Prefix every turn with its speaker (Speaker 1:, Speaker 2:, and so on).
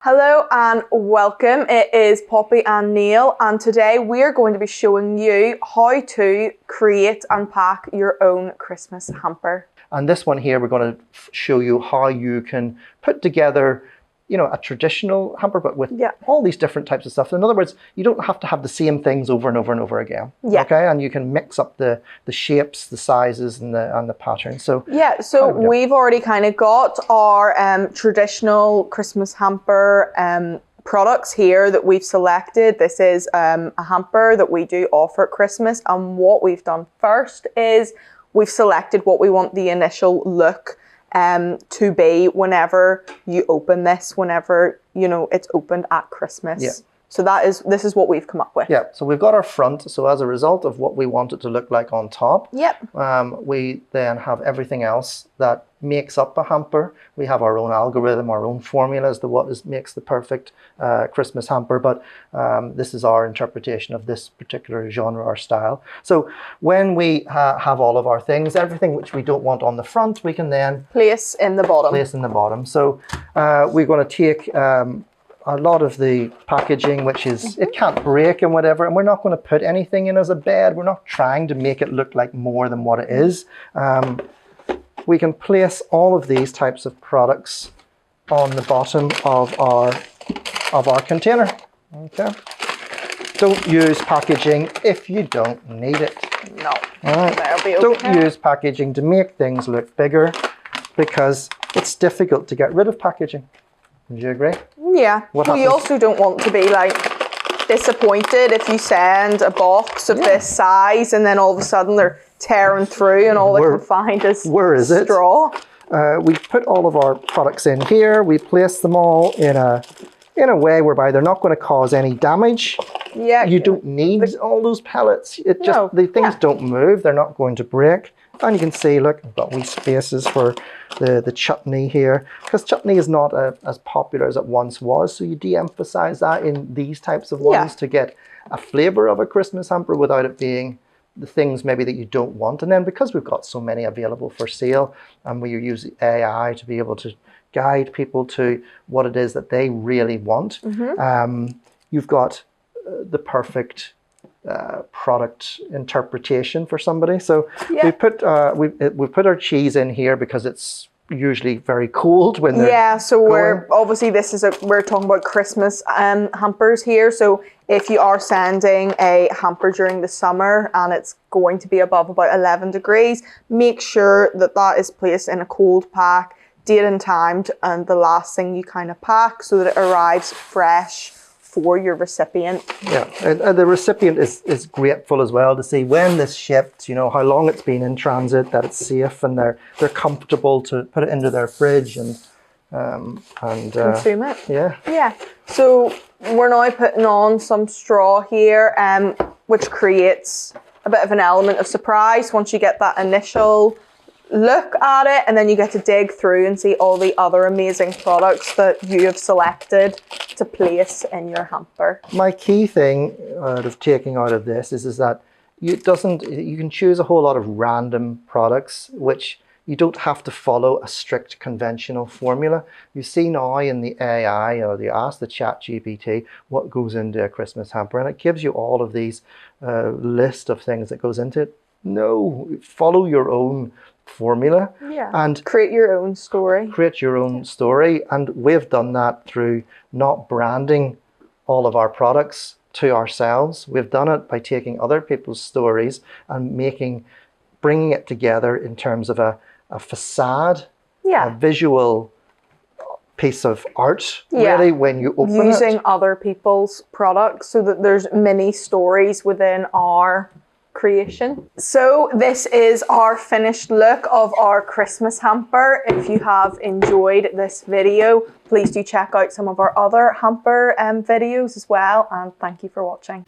Speaker 1: Hello and welcome. It is Poppy and Neil, and today we're going to be showing you how to create and pack your own Christmas hamper.
Speaker 2: And this one here, we're going to show you how you can put together, a traditional hamper, but with all these different types of stuff. In other words, you don't have to have the same things over and over and over again. Yeah. Okay, and you can mix up the shapes, the sizes, and the patterns. So
Speaker 1: we've already kind of got our traditional Christmas hamper products here that we've selected. This is a hamper that we do offer at Christmas, and what we've done first is we've selected what we want the initial look to be whenever you open this, whenever it's opened at Christmas. Yeah. So this is what we've come up with.
Speaker 2: Yeah, so we've got our front. So as a result of what we want it to look like on top, we then have everything else that makes up a hamper. We have our own algorithm, our own formula as to what makes the perfect Christmas hamper. But this is our interpretation of this particular genre or style. So when we have all of our things, everything which we don't want on the front, we can then
Speaker 1: place in the bottom.
Speaker 2: So we're going to take a lot of the packaging, which is, it can't break and whatever, and we're not going to put anything in as a bed. We're not trying to make it look like more than what it is. We can place all of these types of products on the bottom of our container. Okay. Don't use packaging if you don't need it.
Speaker 1: No.
Speaker 2: All right.
Speaker 1: That'll be okay.
Speaker 2: Don't use packaging to make things look bigger, because it's difficult to get rid of packaging. Would you agree?
Speaker 1: Yeah. We also don't want to be disappointed if you send a box of this size and then all of a sudden they're tearing through and all they can find is straw.
Speaker 2: We put all of our products in here. We place them all in a way whereby they're not going to cause any damage. Yeah. You don't need all those pellets. The things don't move. They're not going to break. And you can see, look, I've got wee spaces for the chutney here, because chutney is not as popular as it once was. So you de-emphasize that in these types of ones to get a flavor of a Christmas hamper without it being the things maybe that you don't want. And then because we've got so many available for sale, and we use AI to be able to guide people to what it is that they really want, you've got the perfect product interpretation for somebody. So we put our cheese in here because it's usually very cold when they're
Speaker 1: we're obviously we're talking about Christmas hampers here. So if you are sending a hamper during the summer and it's going to be above about 11 degrees, make sure that is placed in a cold pack, date and timed, and the last thing you kind of pack so that it arrives fresh for your recipient.
Speaker 2: Yeah, and the recipient is grateful as well to see when this shipped, how long it's been in transit, that it's safe and they're comfortable to put it into their fridge and
Speaker 1: consume it.
Speaker 2: Yeah.
Speaker 1: Yeah. So we're now putting on some straw here, which creates a bit of an element of surprise once you get that initial look at it, and then you get to dig through and see all the other amazing products that you have selected to place in your hamper.
Speaker 2: My key thing of taking out of this is that you can choose a whole lot of random products which you don't have to follow a strict conventional formula. You see now in the AI, or you ask the ChatGPT what goes into a Christmas hamper, and it gives you all of these list of things that goes into it. No, follow your own formula and
Speaker 1: create your own story.
Speaker 2: And we've done that through not branding all of our products to ourselves. We've done it by taking other people's stories and bringing it together in terms of a facade, a visual piece of art, really, when you open it.
Speaker 1: Using other people's products so that there's many stories within our creation. So this is our finished look of our Christmas hamper. If you have enjoyed this video, please do check out some of our other hamper videos as well, and thank you for watching.